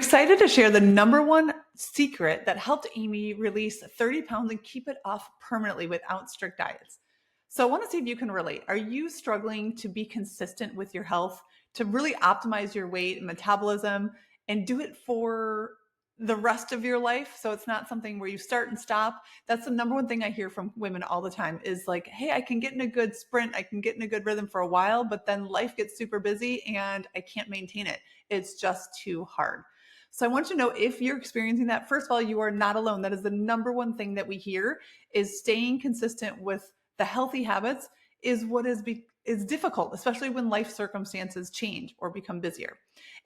excited to share the number one secret that helped Amy release 30 pounds and keep it off permanently without strict diets. So I want to see if you can relate. Are you struggling to be consistent with your health, to really optimize your weight and metabolism and do it for the rest of your life? So it's not something where you start and stop. That's the number one thing I hear from women all the time is like, hey, I can get in a good sprint. I can get in a good rhythm for a while, but then life gets super busy and I can't maintain it. It's just too hard. So I want you to know if you're experiencing that. First of all, you are not alone. That is the number one thing that we hear is staying consistent with the healthy habits is what is difficult, especially when life circumstances change or become busier.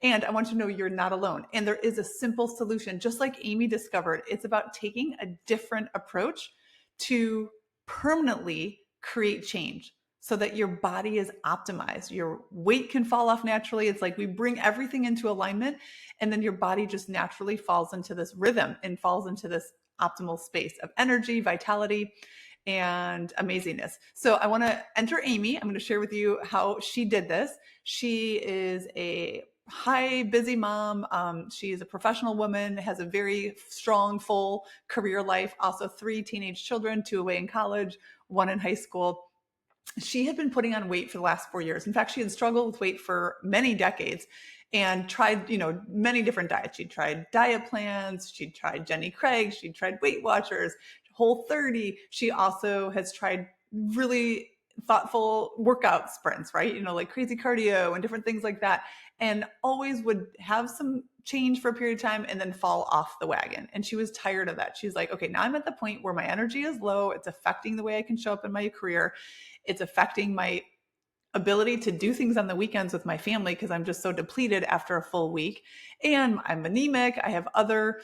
And I want you to know you're not alone. And there is a simple solution, just like Amy discovered. It's about taking a different approach to permanently create change so that your body is optimized. Your weight can fall off naturally. It's like we bring everything into alignment and then your body just naturally falls into this rhythm and falls into this optimal space of energy, vitality, and amazingness. So I want to enter Amy. I'm going to share with you how she did this. She is a high busy mom. She is a professional woman, has a very strong, full career life, also 3 teenage children, 2 away in college, 1 in high school. She had been putting on weight for the last 4 years. In fact, she had struggled with weight for many decades and tried, many different diets. She tried diet plans. She tried Jenny Craig. She tried Weight Watchers, Whole30. She also has tried really thoughtful workout sprints, right? Like crazy cardio and different things like that. And always would have some change for a period of time and then fall off the wagon. And she was tired of that. She's like, okay, now I'm at the point where my energy is low. It's affecting the way I can show up in my career. It's affecting my ability to do things on the weekends with my family because I'm just so depleted after a full week. And I'm anemic. I have other,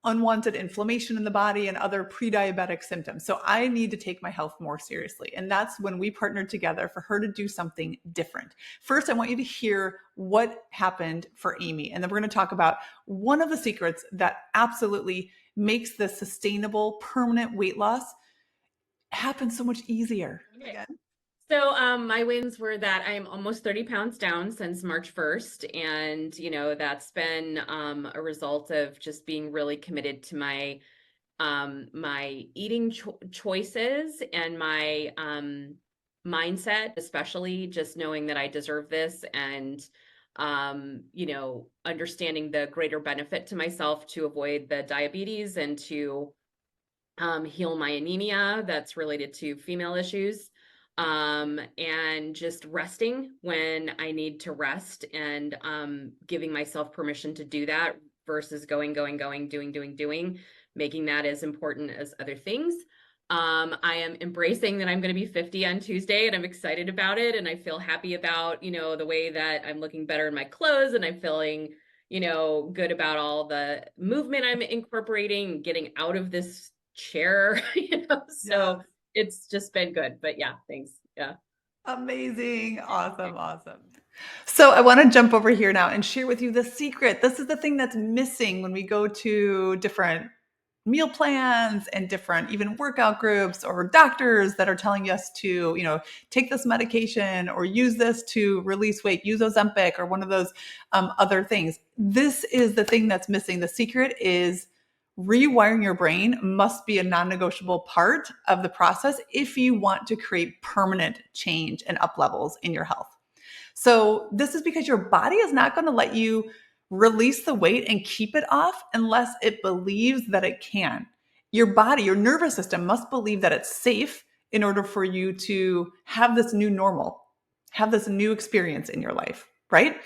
unwanted inflammation in the body and other pre-diabetic symptoms. So I need to take my health more seriously. And that's when we partnered together for her to do something different. First, I want you to hear what happened for Amy. And then we're going to talk about one of the secrets that absolutely makes the sustainable, permanent weight loss happen so much easier. Okay. So my wins were that I'm almost 30 pounds down since March 1st. And, that's been a result of just being really committed to my my eating choices and my mindset, especially just knowing that I deserve this and, understanding the greater benefit to myself to avoid the diabetes and to heal my anemia that's related to female issues. And just resting when I need to rest and giving myself permission to do that versus going, doing, making that as important as other things. I am embracing that I'm going to be 50 on Tuesday and I'm excited about it. And I feel happy about, the way that I'm looking better in my clothes and I'm feeling, good about all the movement I'm incorporating, getting out of this chair, so yeah. It's just been good, but yeah, thanks. Yeah. Amazing. Awesome. So I want to jump over here now and share with you the secret. This is the thing that's missing when we go to different meal plans and different even workout groups or doctors that are telling us to, take this medication or use this to release weight, use Ozempic or one of those other things. This is the thing that's missing. The secret is rewiring your brain must be a non-negotiable part of the process if you want to create permanent change and up levels in your health. So this is because your body is not going to let you release the weight and keep it off unless it believes that it can. Your body, your nervous system must believe that it's safe in order for you to have this new normal, have this new experience in your life, right?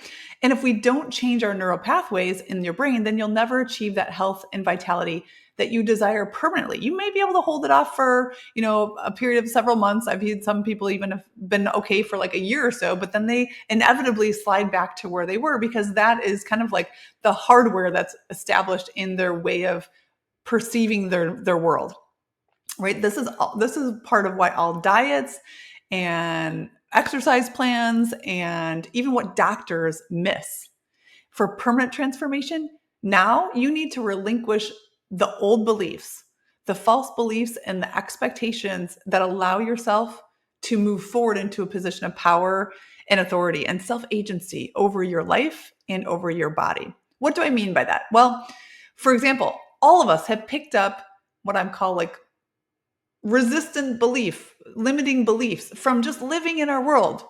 And if we don't change our neural pathways in your brain, then you'll never achieve that health and vitality that you desire permanently. You may be able to hold it off for, a period of several months. I've had some people even have been okay for like a year or so, but then they inevitably slide back to where they were because that is kind of like the hardware that's established in their way of perceiving their world, right? This is part of why all diets and exercise plans and even what doctors miss. For permanent transformation, now you need to relinquish the old beliefs, the false beliefs and the expectations that allow yourself to move forward into a position of power and authority and self-agency over your life and over your body. What do I mean by that? Well, for example, all of us have picked up what I'm call like resistant belief, limiting beliefs from just living in our world,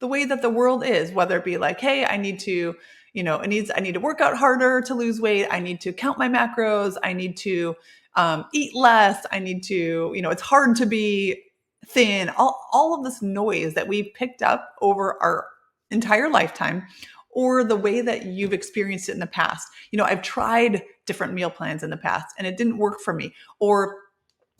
the way that the world is, whether it be like, hey, I need to, I need to work out harder to lose weight. I need to count my macros. I need to eat less. I need to, it's hard to be thin. All of this noise that we've picked up over our entire lifetime, or the way that you've experienced it in the past. I've tried different meal plans in the past and it didn't work for me. Or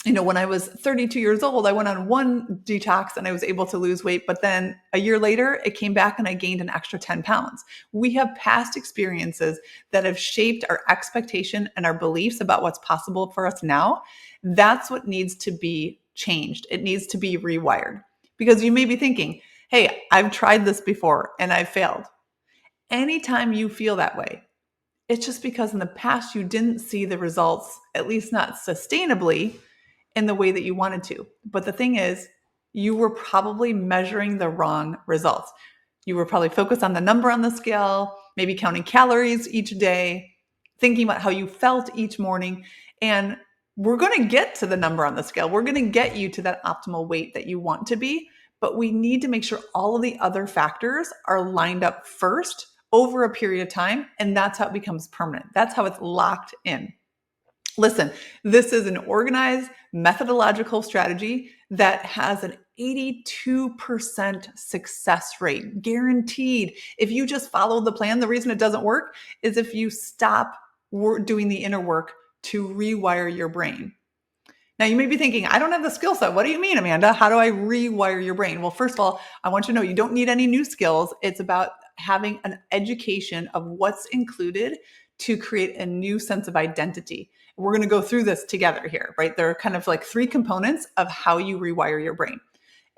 when I was 32 years old, I went on one detox and I was able to lose weight. But then a year later, it came back and I gained an extra 10 pounds. We have past experiences that have shaped our expectation and our beliefs about what's possible for us now. That's what needs to be changed. It needs to be rewired, because you may be thinking, hey, I've tried this before and I've failed. Anytime you feel that way, it's just because in the past you didn't see the results, at least not sustainably, in the way that you wanted to. But the thing is, you were probably measuring the wrong results. You were probably focused on the number on the scale, maybe counting calories each day, thinking about how you felt each morning. And we're going to get to the number on the scale. We're going to get you to that optimal weight that you want to be. But we need to make sure all of the other factors are lined up first over a period of time. And that's how it becomes permanent. That's how it's locked in. Listen, this is an organized methodological strategy that has an 82% success rate, guaranteed. If you just follow the plan, the reason it doesn't work is if you stop doing the inner work to rewire your brain. Now, you may be thinking, I don't have the skill set. What do you mean, Amanda? How do I rewire your brain? Well, first of all, I want you to know you don't need any new skills. It's about having an education of what's included to create a new sense of identity. We're going to go through this together here, right? There are kind of like three components of how you rewire your brain.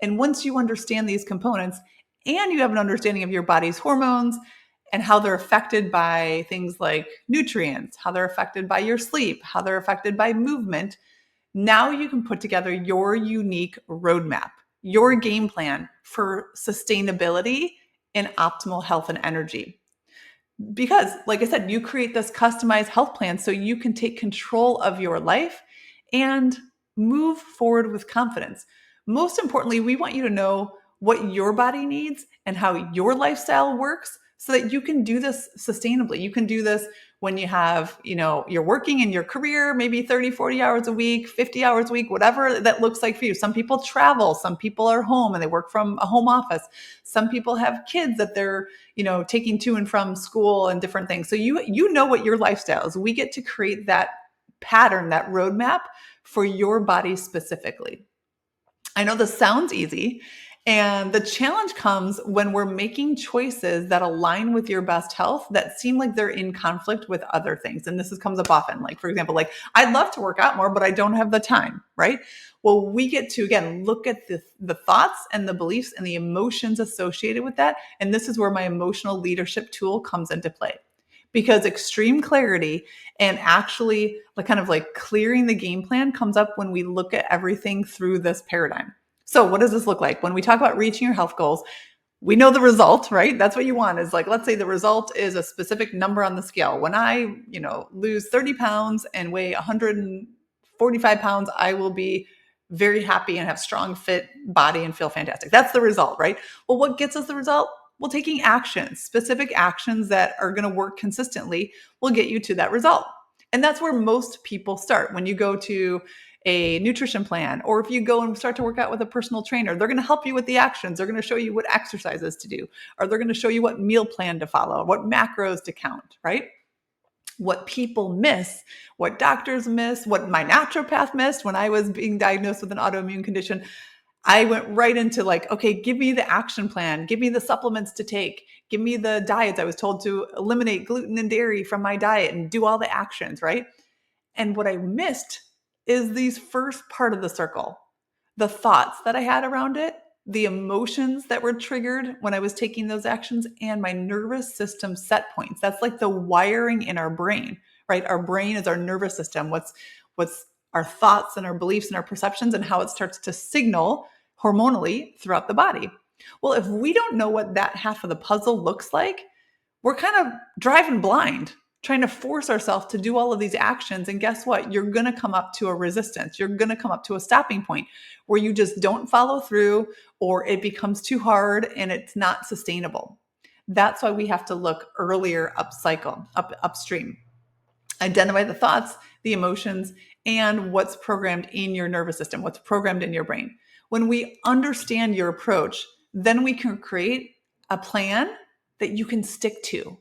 And once you understand these components and you have an understanding of your body's hormones and how they're affected by things like nutrients, how they're affected by your sleep, how they're affected by movement, now you can put together your unique roadmap, your game plan for sustainability and optimal health and energy. Because, like I said, you create this customized health plan so you can take control of your life and move forward with confidence. Most importantly, we want you to know what your body needs and how your lifestyle works so that you can do this sustainably. You can do this when you have, you're working in your career, maybe 30, 40 hours a week, 50 hours a week, whatever that looks like for you. Some people travel, some people are home and they work from a home office. Some people have kids that they're, taking to and from school and different things. So you know what your lifestyle is. We get to create that pattern, that roadmap for your body specifically. I know this sounds easy. And the challenge comes when we're making choices that align with your best health that seem like they're in conflict with other things. And this comes up often. Like, for example, like, I'd love to work out more, but I don't have the time, right? Well, we get to, again, look at the thoughts and the beliefs and the emotions associated with that. And this is where my emotional leadership tool comes into play. Because extreme clarity and actually kind of like clearing the game plan comes up when we look at everything through this paradigm. So what does this look like? When we talk about reaching your health goals, we know the result, right? That's what you want is like, let's say the result is a specific number on the scale. When I, lose 30 pounds and weigh 145 pounds, I will be very happy and have strong, fit body and feel fantastic. That's the result, right? Well, what gets us the result? Well, taking actions, specific actions that are going to work consistently will get you to that result. And that's where most people start. When you go to a nutrition plan, or if you go and start to work out with a personal trainer, they're going to help you with the actions. They're going to show you what exercises to do, or they're going to show you what meal plan to follow, what macros to count, right? What people miss, what doctors miss, what my naturopath missed when I was being diagnosed with an autoimmune condition. I went right into like, okay, give me the action plan, give me the supplements to take, give me the diets. I was told to eliminate gluten and dairy from my diet and do all the actions, right? And what I missed is these first part of the circle, the thoughts that I had around it, the emotions that were triggered when I was taking those actions, and my nervous system set points. That's like the wiring in our brain, right? Our brain is our nervous system. What's our thoughts and our beliefs and our perceptions, and how it starts to signal hormonally throughout the body. Well, if we don't know what that half of the puzzle looks like, we're kind of driving blind. trying to force ourselves to do all of these actions. And guess what? You're going to come up to a resistance. You're going to come up to a stopping point where you just don't follow through, or it becomes too hard and it's not sustainable. That's why we have to look earlier upstream. Identify the thoughts, the emotions, and what's programmed in your nervous system, what's programmed in your brain. When we understand your approach, then we can create a plan that you can stick to.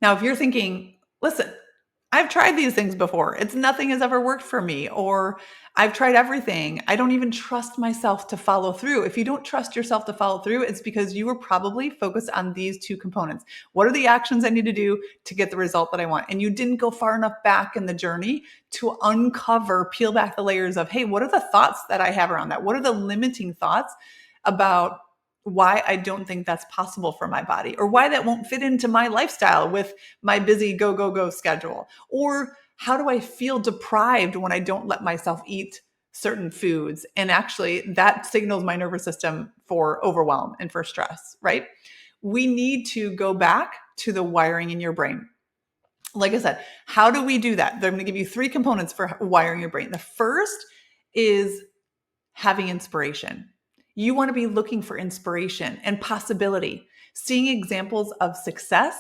Now, if you're thinking, listen, I've tried these things before. It's nothing has ever worked for me, or I've tried everything. I don't even trust myself to follow through. If you don't trust yourself to follow through, it's because you were probably focused on these two components. What are the actions I need to do to get the result that I want? And you didn't go far enough back in the journey to uncover, peel back the layers of, hey, what are the thoughts that I have around that? What are the limiting thoughts about why I don't think that's possible for my body, or why that won't fit into my lifestyle with my busy go, go, go schedule? Or how do I feel deprived when I don't let myself eat certain foods? And actually, that signals my nervous system for overwhelm and for stress, right? We need to go back to the wiring in your brain. Like I said, how do we do that? I'm going to give you 3 components for wiring your brain. The first is having inspiration. You want to be looking for inspiration and possibility, seeing examples of success,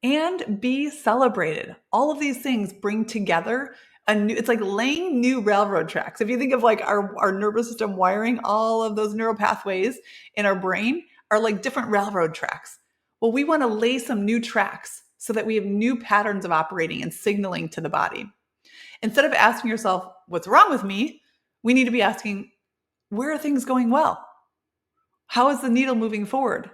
and be celebrated. All of these things bring together it's like laying new railroad tracks. If you think of like our nervous system wiring, all of those neural pathways in our brain are like different railroad tracks. Well, we want to lay some new tracks so that we have new patterns of operating and signaling to the body. Instead of asking yourself, what's wrong with me? We need to be asking, where are things going well? How is the needle moving forward?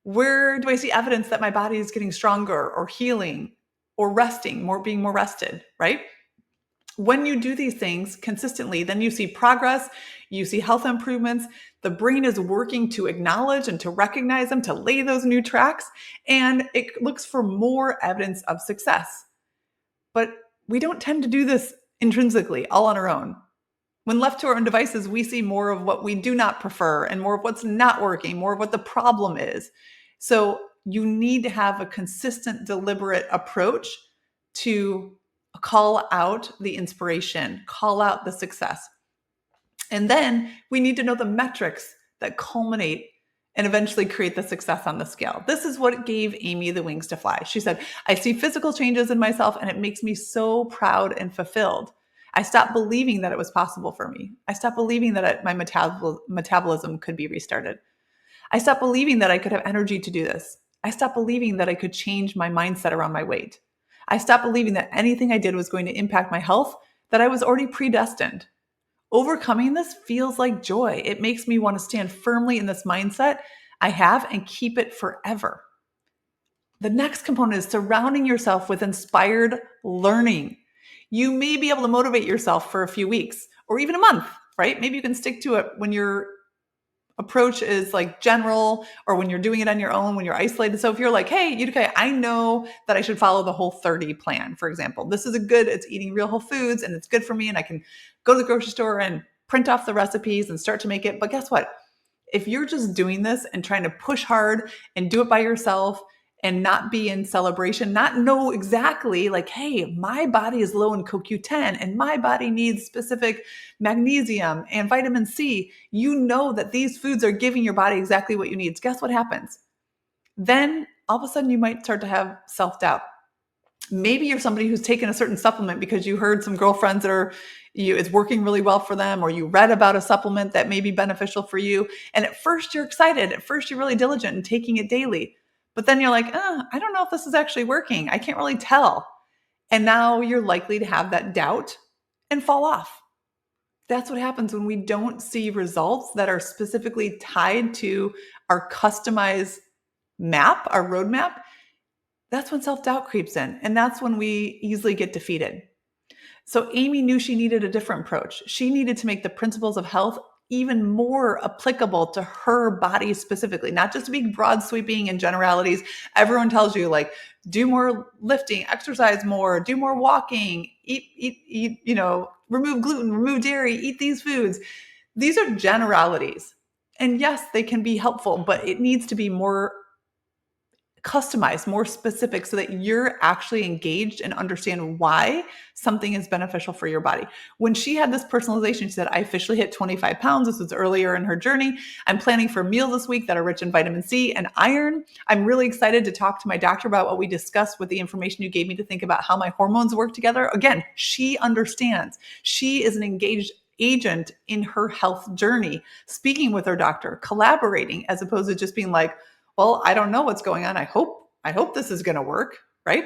Where do I see evidence that my body is getting stronger or healing or resting, being more rested, right? When you do these things consistently, then you see progress, you see health improvements. The brain is working to acknowledge and to recognize them, to lay those new tracks, and it looks for more evidence of success. But we don't tend to do this intrinsically, all on our own. When left to our own devices, we see more of what we do not prefer and more of what's not working, more of what the problem is. So you need to have a consistent, deliberate approach to call out the inspiration, call out the success. And then we need to know the metrics that culminate and eventually create the success on the scale. This is what gave Amy the wings to fly. She said, I see physical changes in myself and it makes me so proud and fulfilled. I stopped believing that it was possible for me. I stopped believing that my metabolism could be restarted. I stopped believing that I could have energy to do this. I stopped believing that I could change my mindset around my weight. I stopped believing that anything I did was going to impact my health, that I was already predestined. Overcoming this feels like joy. It makes me want to stand firmly in this mindset I have and keep it forever. The next component is surrounding yourself with inspired learning. You may be able to motivate yourself for a few weeks or even a month, right? Maybe you can stick to it when your approach is like general, or when you're doing it on your own, when you're isolated. So if you're like, hey, okay, I know that I should follow the Whole30 plan, for example. This is it's eating real whole foods and it's good for me, and I can go to the grocery store and print off the recipes and start to make it. But guess what? If you're just doing this and trying to push hard and do it by yourself and not be in celebration, not know exactly like, hey, my body is low in CoQ10 and my body needs specific magnesium and vitamin C, you know that these foods are giving your body exactly what you need. Guess what happens? Then all of a sudden you might start to have self-doubt. Maybe you're somebody who's taken a certain supplement because you heard some girlfriends that it's working really well for them, or you read about a supplement that may be beneficial for you. And at first you're excited. At first you're really diligent in taking it daily. But then you're like, I don't know if this is actually working. I can't really tell. And now you're likely to have that doubt and fall off. That's what happens when we don't see results that are specifically tied to our customized map, our roadmap. That's when self-doubt creeps in. And that's when we easily get defeated. So Amy knew she needed a different approach. She needed to make the principles of health even more applicable to her body specifically, not just to be broad sweeping and generalities. Everyone tells you like, do more lifting, exercise more, do more walking, eat, remove gluten, remove dairy, eat these foods. These are generalities. And yes, they can be helpful, but it needs to be more customized, more specific, so that you're actually engaged and understand why something is beneficial for your body. When she had this personalization, she said, I officially hit 25 pounds. This was earlier in her journey. I'm planning for meals this week that are rich in vitamin C and iron. I'm really excited to talk to my doctor about what we discussed with the information you gave me to think about how my hormones work together. Again, she understands. She is an engaged agent in her health journey, speaking with her doctor, collaborating, as opposed to just being like, well, I don't know what's going on. I hope this is going to work, right?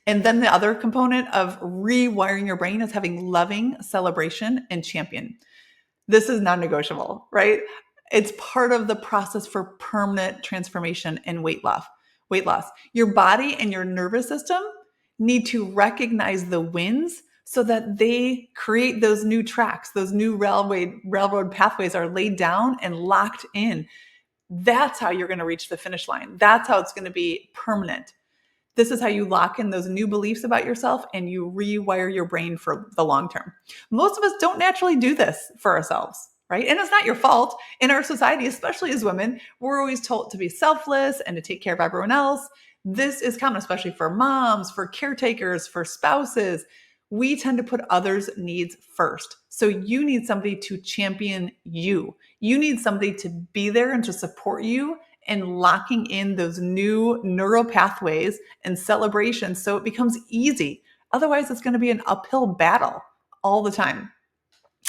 And then the other component of rewiring your brain is having loving celebration and champion. This is non-negotiable, right? It's part of the process for permanent transformation and weight loss. Weight loss. Your body and your nervous system need to recognize the wins so that they create those new tracks, those new railroad pathways are laid down and locked in. That's how you're going to reach the finish line. That's how it's going to be permanent. This is how you lock in those new beliefs about yourself and you rewire your brain for the long term. Most of us don't naturally do this for ourselves, right? And it's not your fault. In our society, especially as women, we're always told to be selfless and to take care of everyone else. This is common, especially for moms, for caretakers, for spouses. We tend to put others' needs first. So you need somebody to champion you. You need somebody to be there and to support you and locking in those new neural pathways and celebrations so it becomes easy. Otherwise, it's going to be an uphill battle all the time.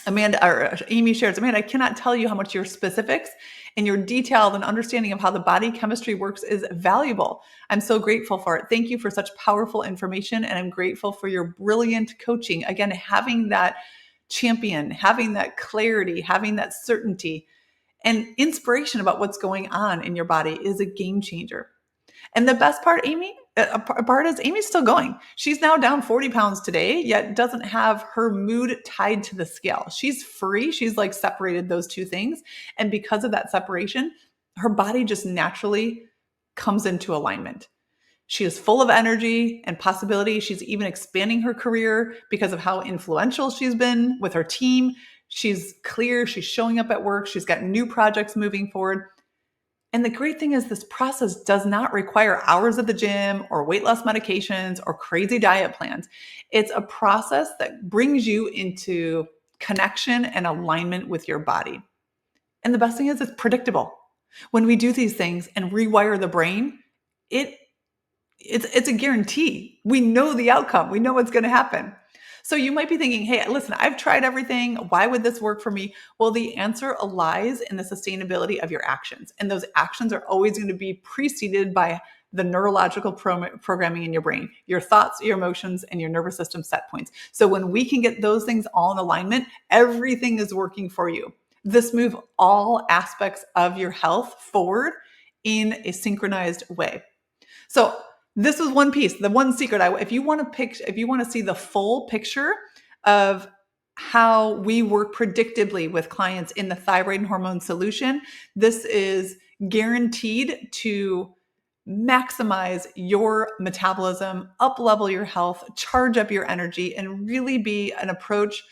Amy shares, Amanda, I cannot tell you how much your specifics and your detailed and understanding of how the body chemistry works is valuable. I'm so grateful for it. Thank you for such powerful information. And I'm grateful for your brilliant coaching. Again, having that champion, having that clarity, having that certainty and inspiration about what's going on in your body is a game changer. And the best part, part is Amy's still going. She's now down 40 pounds today, yet doesn't have her mood tied to the scale. She's free. She's like separated those two things. And because of that separation, her body just naturally comes into alignment. She is full of energy and possibility. She's even expanding her career because of how influential she's been with her team. She's clear. She's showing up at work. She's got new projects moving forward. And the great thing is this process does not require hours at the gym or weight loss medications or crazy diet plans. It's a process that brings you into connection and alignment with your body. And the best thing is it's predictable. When we do these things and rewire the brain, it's a guarantee. We know the outcome. We know what's going to happen. So you might be thinking, hey, listen, I've tried everything. Why would this work for me? Well, the answer lies in the sustainability of your actions. And those actions are always going to be preceded by the neurological programming in your brain, your thoughts, your emotions, and your nervous system set points. So when we can get those things all in alignment, everything is working for you. This moves all aspects of your health forward in a synchronized way. So this is one piece, the one secret. If you want to see the full picture of how we work predictably with clients in the thyroid and hormone solution, this is guaranteed to maximize your metabolism, up level your health, charge up your energy, and really be an approach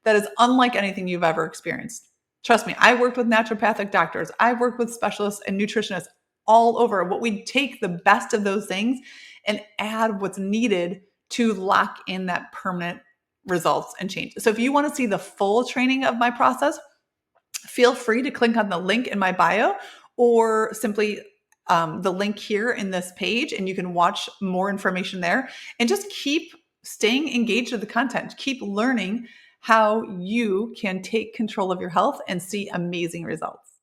that is unlike anything you've ever experienced. Trust me, I worked with naturopathic doctors. I've worked with specialists and nutritionists all over. What we take the best of those things and add what's needed to lock in that permanent results and change. So if you want to see the full training of my process, feel free to click on the link in my bio or simply the link here in this page, and you can watch more information there and just keep staying engaged with the content. Keep learning how you can take control of your health and see amazing results.